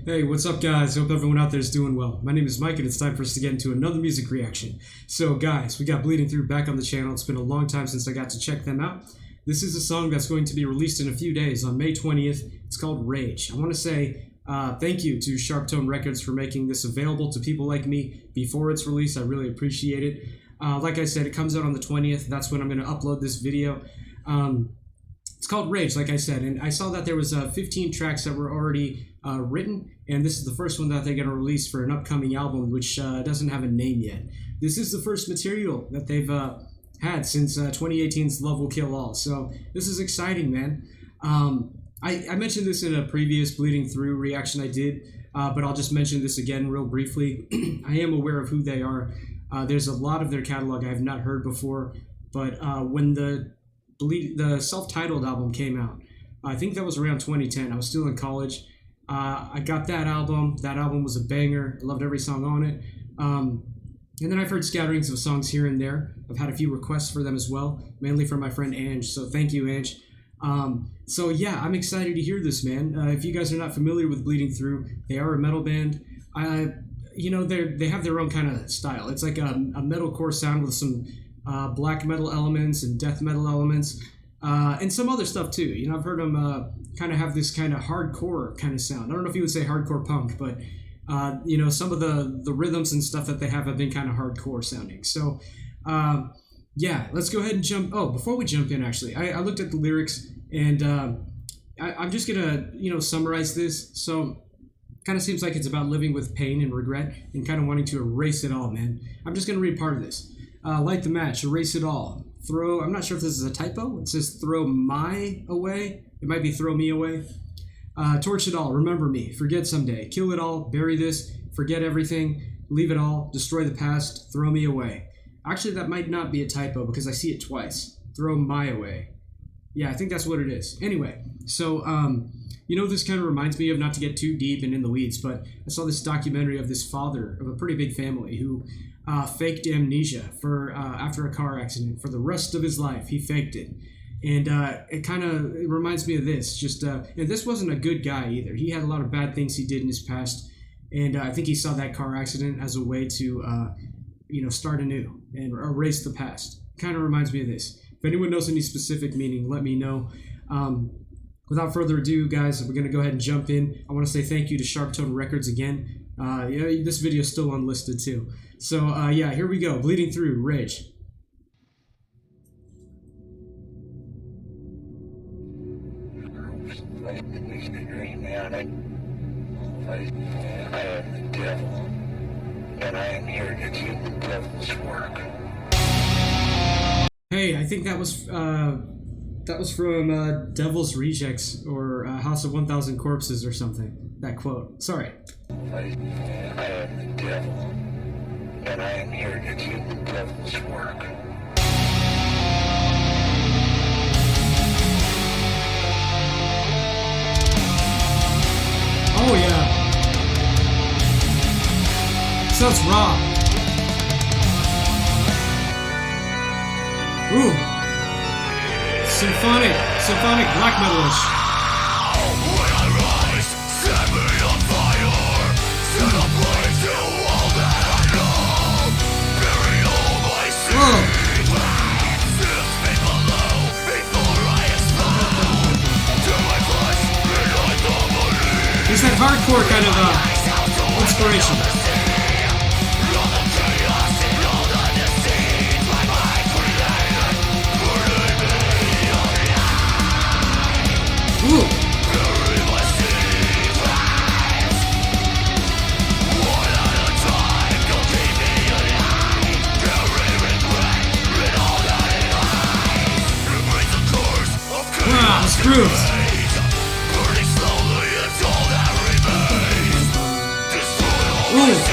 Hey, what's up guys? Hope everyone out there is doing well. My name is Mike and it's time for us to get into another music reaction. So guys, we got Bleeding Through back on the channel. It's been a long time since I got to check them out. This is a song that's going to be released in a few days on May 20th. It's called Rage. I want to say thank you to SharpTone Records for making this available to people like me before it's released. I really appreciate it. Like I said, it comes out on the 20th. That's when I'm going to upload this video. It's called Rage, like I said, and I saw that there was 15 tracks that were already written, and this is the first one that they're going to release for an upcoming album, which doesn't have a name yet. This is the first material that they've had since 2018's Love Will Kill All, so this is exciting, man. I mentioned this in a previous Bleeding Through reaction I did, but I'll just mention this again real briefly. I am aware of who they are. There's a lot of their catalog I have not heard before, but when the self-titled album came out, I think that was around 2010. I was still in college. I got that album. That album was a banger. I loved every song on it. And then I've heard scatterings of songs here and there. I've had a few requests for them as well, mainly from my friend Ange. So thank you, Ange. So yeah, I'm excited to hear this, man. If you guys are not familiar with Bleeding Through, they are a metal band. You know, they have their own kind of style. It's like a metalcore sound with some black metal elements and death metal elements, and some other stuff too. You know, I've heard them kind of have this kind of hardcore kind of sound. I don't know if you would say hardcore punk, but you know, some of the rhythms and stuff that they have been kind of hardcore sounding. So yeah, let's go ahead and jump. Oh, before we jump in, actually, I looked at the lyrics, and I'm just gonna, you know, summarize this. So kind of seems like it's about living with pain and regret and kind of wanting to erase it all, man. I'm just gonna read part of this. Light the match, erase it all. Throw, I'm not sure if this is a typo. It says throw my away. It might be throw me away. Torch it all, remember me, forget someday. Kill it all, bury this, forget everything, leave it all, destroy the past, throw me away. Actually, that might not be a typo because I see it twice. Throw my away. Yeah, I think that's what it is. Anyway, so, you know, this kind of reminds me of, not to get too deep and in the weeds, but I saw this documentary of this father of a pretty big family who faked amnesia for after a car accident for the rest of his life. He faked it, and it kind of reminds me of this. Just and this wasn't a good guy either. He had a lot of bad things he did in his past, and I think he saw that car accident as a way to you know, start anew and erase the past. Kind of reminds me of this. If anyone knows any specific meaning, let me know. Without further ado, guys, we're gonna go ahead and jump in. I want to say thank you to SharpTone Records again. Yeah, this video is still unlisted too. So yeah, here we go. Bleeding Through, Rage. I am the devil, and I am here to do the devil's work. Hey, I think that was from Devil's Rejects or House of 1000 Corpses or something. That quote. Sorry. I am the devil, and I am here to do the devil's work. Oh yeah. Sounds raw. Ooh. Symphonic black metalish. There's that hardcore kind of inspiration. Ooh. Wow, this grooves. Ooh.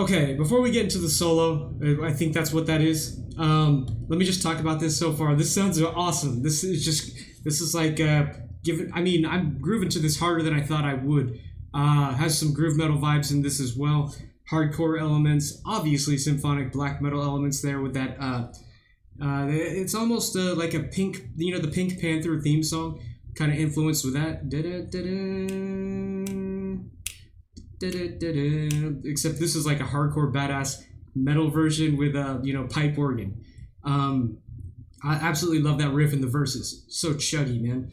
Okay, before we get into the solo, I think that's what that is. Let me just talk about this so far. This sounds awesome. This is like I'm grooving to this harder than I thought I would. Has some groove metal vibes in this as well. Hardcore elements, obviously symphonic black metal elements there with that. It's almost like a Pink, the Pink Panther theme song, kind of influenced with that. Except this is like a hardcore badass metal version with pipe organ. I absolutely love that riff in the verses. So chuggy, man.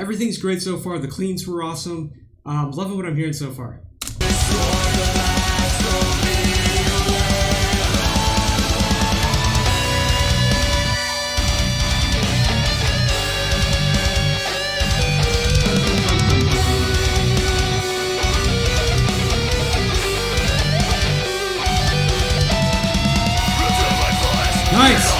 Everything's great so far. The cleans were awesome. Loving what I'm hearing so far. Nice.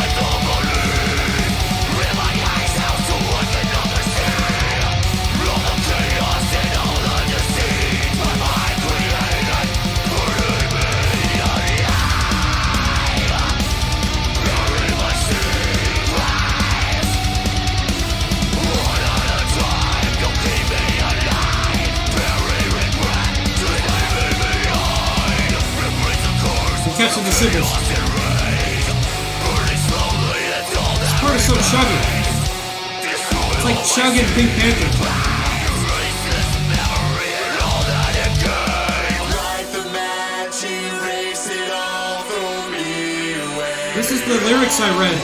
We're catching the signals. Part is so chuggy. It's like chugging Pink Panther. This is the lyrics I read.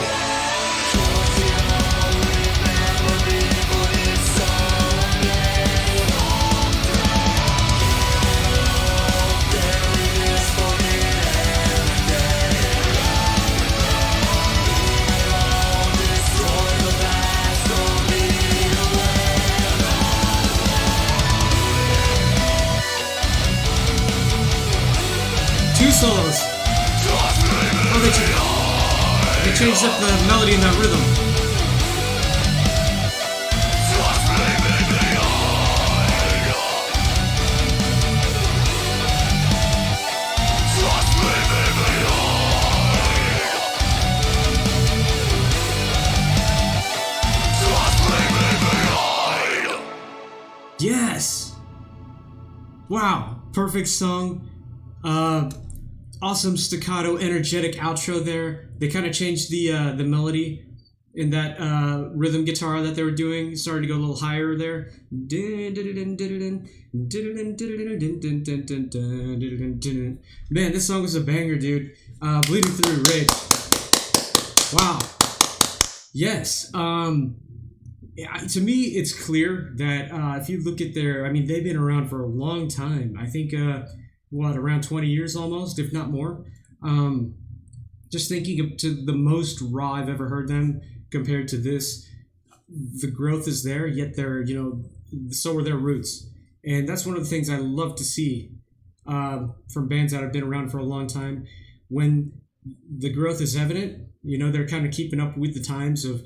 Two solos. Oh, they changed up the melody and that rhythm. Yes. Wow. Perfect song. Awesome staccato, energetic outro there. They kind of changed the melody in that rhythm guitar that they were doing. Started to go a little higher there. Man, this song was a banger, dude. Bleeding Through Rage. Wow. Yes. To me, it's clear that if you look at they've been around for a long time. I think, around 20 years almost, if not more. Just thinking to the most raw I've ever heard them compared to this, the growth is there, yet they're, so are their roots. And that's one of the things I love to see from bands that have been around for a long time. When the growth is evident, they're kind of keeping up with the times of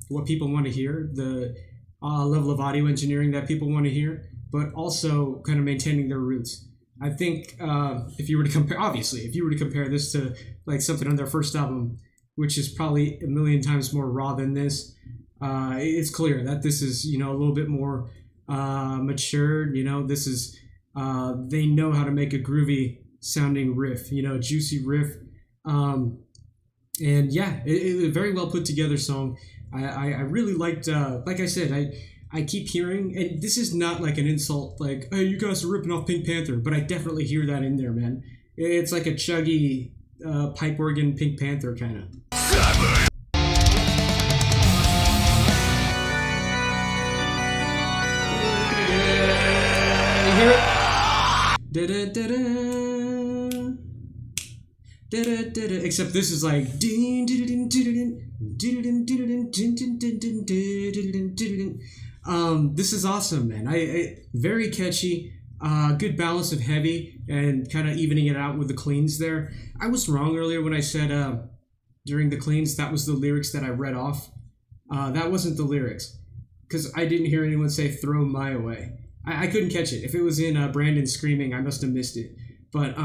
what people want to hear, the level of audio engineering that people want to hear, but also kind of maintaining their roots. I think if you were to compare this to like something on their first album, which is probably a million times more raw than this, it's clear that this is, a little bit more matured. This is, they know how to make a groovy sounding riff, juicy riff. And yeah, it very well put together song. I really liked, like I said, I keep hearing, and this is not like an insult, like, hey, you guys are ripping off Pink Panther, but I definitely hear that in there, man. It's like a chuggy pipe organ Pink Panther kind of. You hear it? Except this is like this is awesome, man. I very catchy, good balance of heavy and kind of evening it out with the cleans there. I was wrong earlier when I said during the cleans that was the lyrics that I read off. That wasn't the lyrics, because I didn't hear anyone say "throw my away." I couldn't catch it. If it was in Brandon screaming, I must have missed it. But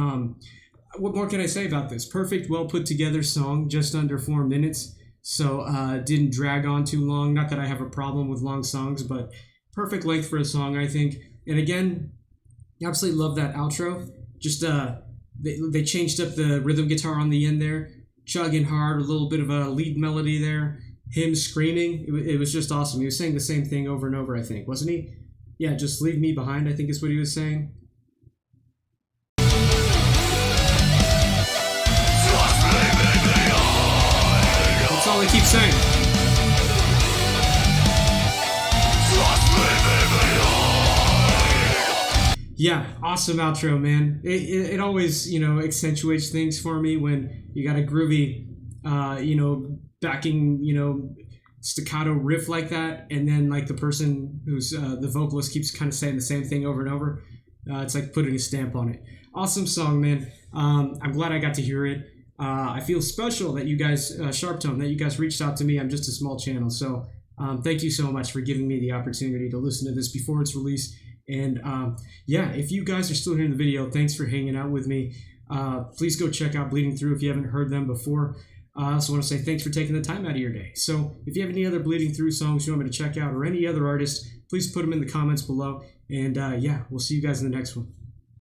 what more can I say about this? Perfect, well put together song, just under 4 minutes. So didn't drag on too long. Not that I have a problem with long songs, but perfect length for a song, I think. And again, I absolutely love that outro. Just they changed up the rhythm guitar on the end there, chugging hard, a little bit of a lead melody there, him screaming. It was just awesome. He was saying the same thing over and over, I think, wasn't he? Yeah, just leave me behind, I think is what he was saying. That's all I keep saying. Yeah, awesome outro, man. It always, accentuates things for me when you got a groovy, backing, staccato riff like that, and then like the person who's the vocalist keeps kind of saying the same thing over and over. It's like putting a stamp on it. Awesome song, man. I'm glad I got to hear it. I feel special that you guys, SharpTone, that you guys reached out to me. I'm just a small channel, so thank you so much for giving me the opportunity to listen to this before it's released. And if you guys are still here in the video, thanks for hanging out with me. Please go check out Bleeding Through if you haven't heard them before. I also want to say thanks for taking the time out of your day. So if you have any other Bleeding Through songs you want me to check out, or any other artist, please put them in the comments below. And we'll see you guys in the next one.